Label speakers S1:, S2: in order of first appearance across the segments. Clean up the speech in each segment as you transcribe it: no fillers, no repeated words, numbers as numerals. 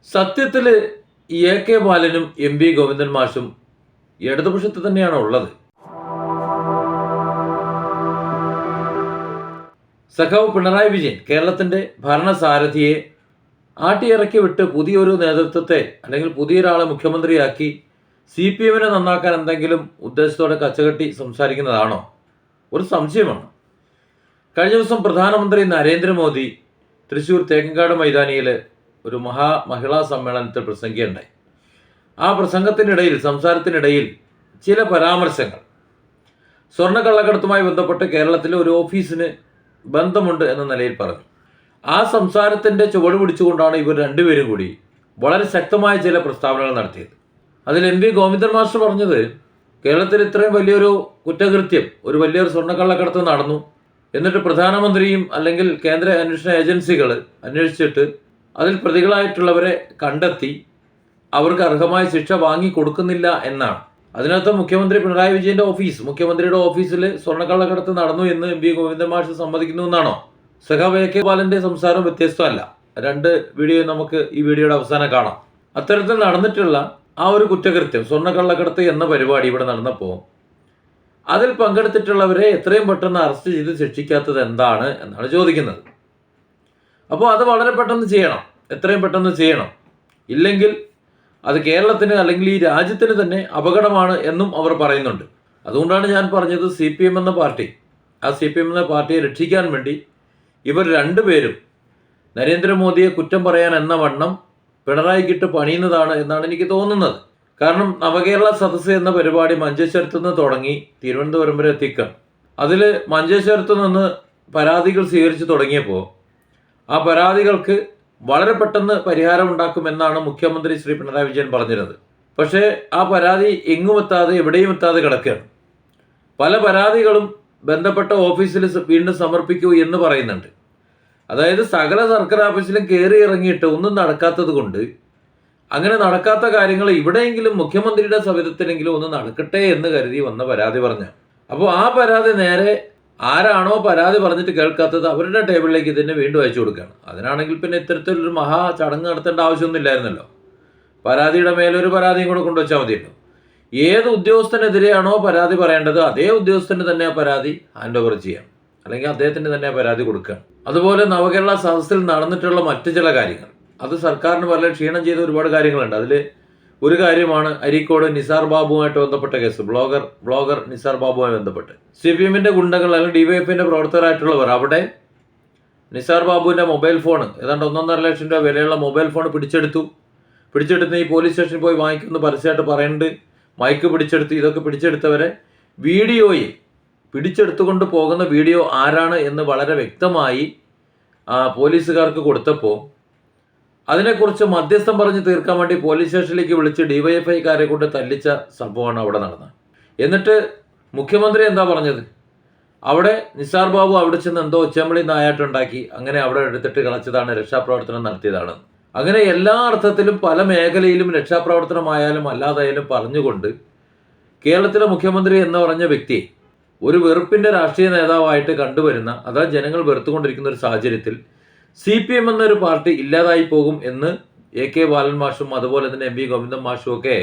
S1: സത്യത്തിൽ A K ബാലനും M V Govindan മാഷും ഇടതുപക്ഷത്ത് തന്നെയാണ് ഉള്ളത്. സഖാവ് പിണറായി വിജയൻ കേരളത്തിൻ്റെ ഭരണസാരഥിയെ ആട്ടിയിറക്കി വിട്ട് പുതിയൊരു നേതൃത്വത്തെ അല്ലെങ്കിൽ പുതിയൊരാളെ മുഖ്യമന്ത്രിയാക്കി CPM-നെ നന്നാക്കാൻ എന്തെങ്കിലും ഉദ്ദേശത്തോടെ കച്ചകെട്ടി സംസാരിക്കുന്നതാണോ? ഒരു സംശയമാണ്. കഴിഞ്ഞ ദിവസം പ്രധാനമന്ത്രി നരേന്ദ്രമോദി തൃശ്ശൂർ തേക്കങ്കാട് മൈതാനിയിൽ ഒരു മഹിളാ സമ്മേളനത്തിൽ പ്രസംഗിക്കുകയുണ്ടായി. ആ പ്രസംഗത്തിനിടയിൽ, സംസാരത്തിനിടയിൽ ചില പരാമർശങ്ങൾ സ്വർണ്ണക്കള്ളക്കടത്തുമായി ബന്ധപ്പെട്ട് കേരളത്തിലെ ഒരു ഓഫീസിന് ബന്ധമുണ്ട് എന്ന നിലയിൽ പറഞ്ഞു. ആ സംസാരത്തിൻ്റെ ചുവട് പിടിച്ചുകൊണ്ടാണ് ഇവർ രണ്ടുപേരും കൂടി വളരെ ശക്തമായ ചില പ്രസ്താവനകൾ നടത്തിയത്. അതിൽ എം വി ഗോവിന്ദൻ മാസ്റ്റർ പറഞ്ഞത്, കേരളത്തിൽ ഇത്രയും വലിയൊരു കുറ്റകൃത്യം, ഒരു വലിയൊരു സ്വർണ്ണക്കള്ളക്കടത്ത് നടന്നു, എന്നിട്ട് പ്രധാനമന്ത്രിയും അല്ലെങ്കിൽ കേന്ദ്ര അന്വേഷണ ഏജൻസികൾ അന്വേഷിച്ചിട്ട് അതിൽ പ്രതികളായിട്ടുള്ളവരെ കണ്ടെത്തി അവർക്ക് അർഹമായ ശിക്ഷ വാങ്ങിക്കൊടുക്കുന്നില്ല എന്നാണ്. അതിനകത്ത് മുഖ്യമന്ത്രി പിണറായി വിജയൻ്റെ മുഖ്യമന്ത്രിയുടെ ഓഫീസിൽ സ്വർണ്ണക്കള്ളക്കടത്ത് നടന്നു എന്ന് എം വി ഗോവിന്ദൻ മാഷ് സമ്മതിക്കുന്നു എന്നാണോ? സഖാവ് എ കെ ബാലൻ്റെ സംസാരം വ്യത്യസ്തമല്ല. രണ്ട് വീഡിയോ നമുക്ക് ഈ വീഡിയോയുടെ അവസാനം കാണാം. അത്തരത്തിൽ നടന്നിട്ടുള്ള ആ ഒരു കുറ്റകൃത്യം, സ്വർണ്ണക്കള്ളക്കടത്ത് എന്ന പരിപാടി ഇവിടെ നടന്നപ്പോൾ അതിൽ പങ്കെടുത്തിട്ടുള്ളവരെ എത്രയും പെട്ടെന്ന് അറസ്റ്റ് ചെയ്ത് ശിക്ഷിക്കാത്തത് എന്താണ് എന്നാണ് ചോദിക്കുന്നത്. അപ്പോൾ അത് വളരെ പെട്ടെന്ന് ചെയ്യണം, എത്രയും പെട്ടെന്ന് ചെയ്യണം. ഇല്ലെങ്കിൽ അത് കേരളത്തിന് അല്ലെങ്കിൽ ഈ രാജ്യത്തിന് തന്നെ അപകടമാണ് എന്നും അവർ പറയുന്നുണ്ട്. അതുകൊണ്ടാണ് ഞാൻ പറഞ്ഞത്, CPM എന്ന പാർട്ടി, ആ CPM എന്ന പാർട്ടിയെ രക്ഷിക്കാൻ വേണ്ടി ഇവർ രണ്ടുപേരും നരേന്ദ്രമോദിയെ കുറ്റം പറയാൻ എന്ന വണ്ണം പിണറായിക്കിട്ട് പണിയുന്നതാണ് എന്നാണ് എനിക്ക് തോന്നുന്നത്. കാരണം നവകേരള സദസ്സ് എന്ന പരിപാടി മഞ്ചേശ്വരത്ത് നിന്ന് തുടങ്ങി തിരുവനന്തപുരം വരെ എത്തിക്കണം. അതിൽ മഞ്ചേശ്വരത്ത് നിന്ന് പരാതികൾ സ്വീകരിച്ച് തുടങ്ങിയപ്പോൾ ആ പരാതികൾക്ക് വളരെ പെട്ടെന്ന് പരിഹാരം ഉണ്ടാക്കുമെന്നാണ് മുഖ്യമന്ത്രി ശ്രീ പിണറായി വിജയൻ പറഞ്ഞിരുന്നത്. പക്ഷേ ആ പരാതി എങ്ങും എത്താതെ, എവിടെയും എത്താതെ കിടക്കുകയാണ്. പല പരാതികളും ബന്ധപ്പെട്ട ഓഫീസിൽ വീണ്ടും സമർപ്പിക്കൂ എന്ന് പറയുന്നുണ്ട്. അതായത് സകല സർക്കാർ ഓഫീസിലും കയറി ഇറങ്ങിയിട്ട് ഒന്നും നടക്കാത്തത് കൊണ്ട്, അങ്ങനെ നടക്കാത്ത കാര്യങ്ങൾ ഇവിടെയെങ്കിലും മുഖ്യമന്ത്രിയുടെ സവിധത്തിലെങ്കിലും ഒന്ന് നടക്കട്ടെ എന്ന് കരുതി വന്ന പരാതി പറഞ്ഞ. അപ്പോൾ ആ പരാതി നേരെ ആരാണോ പരാതി പറഞ്ഞിട്ട് കേൾക്കാത്തത് അവരുടെ ടേബിളിലേക്ക് തന്നെ വീണ്ടും അയച്ചു കൊടുക്കുകയാണ്. അതിനാണെങ്കിൽ പിന്നെ ഇത്തരത്തിലൊരു ചടങ്ങ് നടത്തേണ്ട ആവശ്യമൊന്നുമില്ലായിരുന്നല്ലോ. പരാതിയുടെ മേലൊരു പരാതിയും കൂടെ കൊണ്ടുവച്ചാൽ മതിയല്ലോ. ഏത് ഉദ്യോഗസ്ഥനെതിരെയാണോ പരാതി പറയേണ്ടത് അതേ ഉദ്യോഗസ്ഥന് തന്നെ ആ പരാതി ഹാൻഡ് ഓവർ ചെയ്യാം, അല്ലെങ്കിൽ അദ്ദേഹത്തിന് തന്നെ ആ പരാതി കൊടുക്കാം. അതുപോലെ നവകേരള സദസ്സിൽ നടന്നിട്ടുള്ള മറ്റു ചില കാര്യങ്ങൾ, അത് സർക്കാരിന് വളരെ ക്ഷീണം ചെയ്ത ഒരുപാട് കാര്യങ്ങളുണ്ട്. അതിൽ ഒരു കാര്യമാണ് അരീക്കോട് നിസാർ ബാബുവുമായിട്ട് ബന്ധപ്പെട്ട കേസ്. ബ്ലോഗർ നിസാർ ബാബുവുമായി ബന്ധപ്പെട്ട് CPM-ന്റെ ഗുണ്ടകൾ അല്ലെങ്കിൽ DYFIന്റെ പ്രവർത്തകരായിട്ടുള്ളവർ അവിടെ നിസാർ ബാബുവിൻ്റെ മൊബൈൽ ഫോൺ, ഏതാണ്ട് 1.5 ലക്ഷം രൂപ വിലയുള്ള മൊബൈൽ ഫോൺ പിടിച്ചെടുത്ത് ഈ പോലീസ് സ്റ്റേഷനിൽ പോയി വാങ്ങിക്കുമെന്ന് പരസ്യമായിട്ട് പറയുന്നുണ്ട്. മൈക്ക് പിടിച്ചെടുത്ത്, ഇതൊക്കെ പിടിച്ചെടുത്തവരെ വീഡിയോയിൽ പിടിച്ചെടുത്തുകൊണ്ട് പോകുന്ന വീഡിയോ ആരാണ് എന്ന് വളരെ വ്യക്തമായി പോലീസുകാർക്ക് കൊടുത്തപ്പോൾ അതിനെക്കുറിച്ച് മധ്യസ്ഥം പറഞ്ഞ് തീർക്കാൻ വേണ്ടി പോലീസ് സ്റ്റേഷനിലേക്ക് വിളിച്ച് DYFIക്കാരെ കൊണ്ട് തല്ലിച്ച സംഭവമാണ് അവിടെ നടന്നത്. എന്നിട്ട് മുഖ്യമന്ത്രി എന്താ പറഞ്ഞത്? അവിടെ നിസാർ ബാബു അവിടെ ചെന്ന് എന്തോ ഒച്ചമ്പളി നായാട്ടുണ്ടാക്കി, അങ്ങനെ അവിടെ എടുത്തിട്ട് കളച്ചതാണ്, രക്ഷാപ്രവർത്തനം നടത്തിയതാണ്. അങ്ങനെ എല്ലാ അർത്ഥത്തിലും പല മേഖലയിലും രക്ഷാപ്രവർത്തനമായാലും അല്ലാതായാലും പറഞ്ഞുകൊണ്ട് കേരളത്തിലെ മുഖ്യമന്ത്രി എന്ന് പറഞ്ഞ വ്യക്തിയെ ഒരു വെറുപ്പിൻ്റെ രാഷ്ട്രീയ നേതാവായിട്ട് കണ്ടുവരുന്ന, അതാ ജനങ്ങൾ വെറുത്തുകൊണ്ടിരിക്കുന്ന ഒരു സാഹചര്യത്തിൽ CPM എന്നൊരു പാർട്ടി ഇല്ലാതായി പോകും എന്ന് എ കെ ബാലൻ മാഷും അതുപോലെ തന്നെ എം വി ഗോവിന്ദൻ മാഷും ഒക്കെ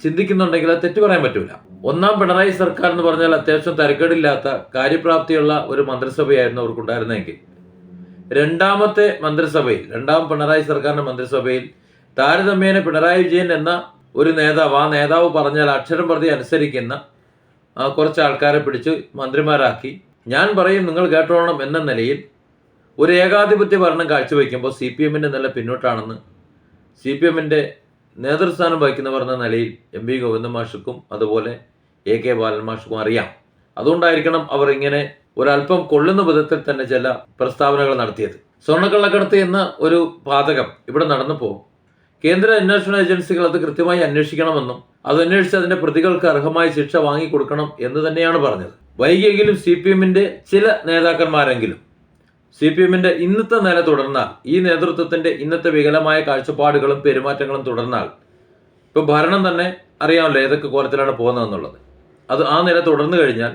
S1: ചിന്തിക്കുന്നുണ്ടെങ്കിൽ അത് തെറ്റു പറയാൻ പറ്റൂല. ഒന്നാം പിണറായി സർക്കാർ എന്ന് പറഞ്ഞാൽ അത്യാവശ്യം തരക്കേടില്ലാത്ത കാര്യപ്രാപ്തിയുള്ള ഒരു മന്ത്രിസഭയായിരുന്നു അവർക്കുണ്ടായിരുന്നെങ്കിൽ, രണ്ടാമത്തെ മന്ത്രിസഭയിൽ, രണ്ടാം പിണറായി സർക്കാരിൻ്റെ മന്ത്രിസഭയിൽ താരതമ്യേന പിണറായി വിജയൻ എന്ന ഒരു നേതാവ്, ആ നേതാവ് പറഞ്ഞാൽ അക്ഷരം പ്രതി അനുസരിക്കുന്ന കുറച്ച് ആൾക്കാരെ പിടിച്ച് മന്ത്രിമാരാക്കി, ഞാൻ പറയും നിങ്ങൾ കേട്ടോളണം എന്ന നിലയിൽ ഒരു ഏകാധിപത്യ ഭരണം കാഴ്ചവെക്കുമ്പോൾ CPM-ന്റെ നില പിന്നോട്ടാണെന്ന് CPM-ന്റെ നേതൃസ്ഥാനം വഹിക്കുന്നവർ എന്ന നിലയിൽ എം വി ഗോവിന്ദൻ മാഷുക്കും അതുപോലെ എ കെ ബാലൻ മാഷുക്കും അറിയാം. അതുകൊണ്ടായിരിക്കണം അവർ ഇങ്ങനെ ഒരല്പം കൊള്ളുന്ന വിധത്തിൽ തന്നെ ചില പ്രസ്താവനകൾ നടത്തിയത്. സ്വർണ്ണക്കള്ളക്കടത്ത് എന്ന ഒരു പാതകം ഇവിടെ നടന്നപ്പോൾ കേന്ദ്ര അന്വേഷണ ഏജൻസികൾ അത് കൃത്യമായി അന്വേഷിക്കണമെന്നും അത് അന്വേഷിച്ച് അതിൻ്റെ പ്രതികൾക്ക് അർഹമായ ശിക്ഷ വാങ്ങിക്കൊടുക്കണം എന്ന് തന്നെയാണ് പറഞ്ഞത്. വൈകിയെങ്കിലും CPM-ന്റെ ചില നേതാക്കന്മാരെങ്കിലും CPM-ന്റെ ഇന്നത്തെ നില തുടർന്നാൽ, ഈ നേതൃത്വത്തിൻ്റെ ഇന്നത്തെ വികലമായ കാഴ്ചപ്പാടുകളും പെരുമാറ്റങ്ങളും തുടർന്നാൽ, ഇപ്പോൾ ഭരണം തന്നെ അറിയാമല്ലോ ഏതൊക്കെ കോലത്തിലാണ് പോകുന്നതെന്നുള്ളത്, അത് ആ നില തുടർന്നു കഴിഞ്ഞാൽ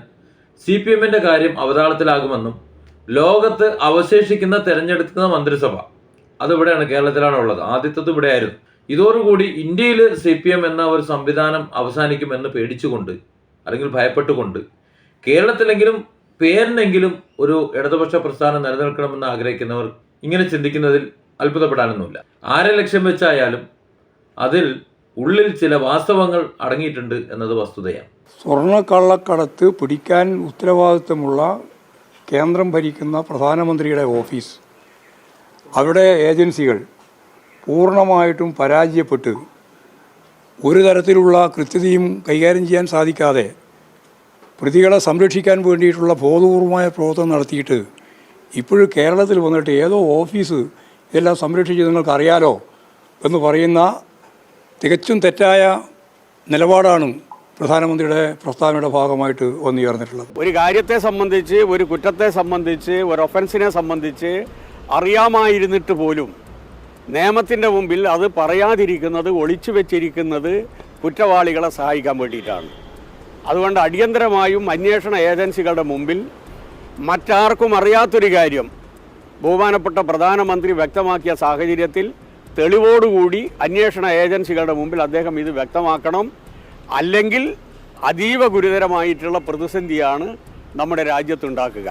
S1: CPM-ന്റെ കാര്യം അവതാളത്തിലാകുമെന്നും ലോകത്ത് അവശേഷിക്കുന്ന തെരഞ്ഞെടുക്കുന്ന മന്ത്രിസഭ അതിവിടെയാണ്, കേരളത്തിലാണ് ഉള്ളത്. ആദ്യത്തേത് ഇവിടെയായിരുന്നു. ഇതോടുകൂടി ഇന്ത്യയിൽ CPM എന്ന ഒരു സംവിധാനം അവസാനിക്കുമെന്ന് പേടിച്ചുകൊണ്ട് അല്ലെങ്കിൽ ഭയപ്പെട്ടുകൊണ്ട് കേരളത്തിലെങ്കിലും പേരിനെങ്കിലും ഒരു ഇടതുപക്ഷ പ്രസ്ഥാനം നിലനിൽക്കണമെന്ന് ആഗ്രഹിക്കുന്നവർ ഇങ്ങനെ ചിന്തിക്കുന്നതിൽ അത്ഭുതപ്പെടാനൊന്നുമില്ല. ആരെ ലക്ഷ്യം വെച്ചായാലും അതിൽ ഉള്ളിൽ ചില വാസ്തവങ്ങൾ അടങ്ങിയിട്ടുണ്ട് എന്നത് വസ്തുതയാണ്.
S2: സ്വർണ്ണക്കള്ളക്കടത്ത് പിടിക്കാൻ ഉത്തരവാദിത്തമുള്ള കേന്ദ്രം ഭരിക്കുന്ന പ്രധാനമന്ത്രിയുടെ ഓഫീസ്, അവിടെ ഏജൻസികൾ പൂർണ്ണമായിട്ടും പരാജയപ്പെട്ട് ഒരു തരത്തിലുള്ള കൃത്യതയും കൈകാര്യം ചെയ്യാൻ സാധിക്കാതെ പ്രതികളെ സംരക്ഷിക്കാൻ വേണ്ടിയിട്ടുള്ള ബോധപൂർവമായ പ്രവർത്തനം നടത്തിയിട്ട് ഇപ്പോഴും കേരളത്തിൽ വന്നിട്ട് ഏതോ ഓഫീസ് ഇതെല്ലാം സംരക്ഷിച്ച് നിങ്ങൾക്കറിയാലോ എന്ന് പറയുന്ന തികച്ചും തെറ്റായ നിലപാടാണ് പ്രധാനമന്ത്രിയുടെ പ്രസ്താവനയുടെ ഭാഗമായിട്ട് വന്നുയർന്നിട്ടുള്ളത്.
S3: ഒരു കാര്യത്തെ സംബന്ധിച്ച്, ഒരു കുറ്റത്തെ സംബന്ധിച്ച്, ഒരു ഒഫൻസിനെ സംബന്ധിച്ച് അറിയാമായിരുന്നിട്ട് പോലും നിയമത്തിൻ്റെ മുമ്പിൽ അത് പറയാതിരിക്കുന്നത്, ഒളിച്ചു വെച്ചിരിക്കുന്നത് കുറ്റവാളികളെ സഹായിക്കാൻ വേണ്ടിയിട്ടാണ്. അതുകൊണ്ട് അടിയന്തരമായും അന്വേഷണ ഏജൻസികളുടെ മുമ്പിൽ മറ്റാർക്കും അറിയാത്തൊരു കാര്യം ബഹുമാനപ്പെട്ട പ്രധാനമന്ത്രി വ്യക്തമാക്കിയ സാഹചര്യത്തിൽ തെളിവോടുകൂടി അന്വേഷണ ഏജൻസികളുടെ മുമ്പിൽ അദ്ദേഹം ഇത് വ്യക്തമാക്കണം. അല്ലെങ്കിൽ അതീവ ഗുരുതരമായിട്ടുള്ള പ്രതിസന്ധിയാണ് നമ്മുടെ രാജ്യത്തുണ്ടാക്കുക.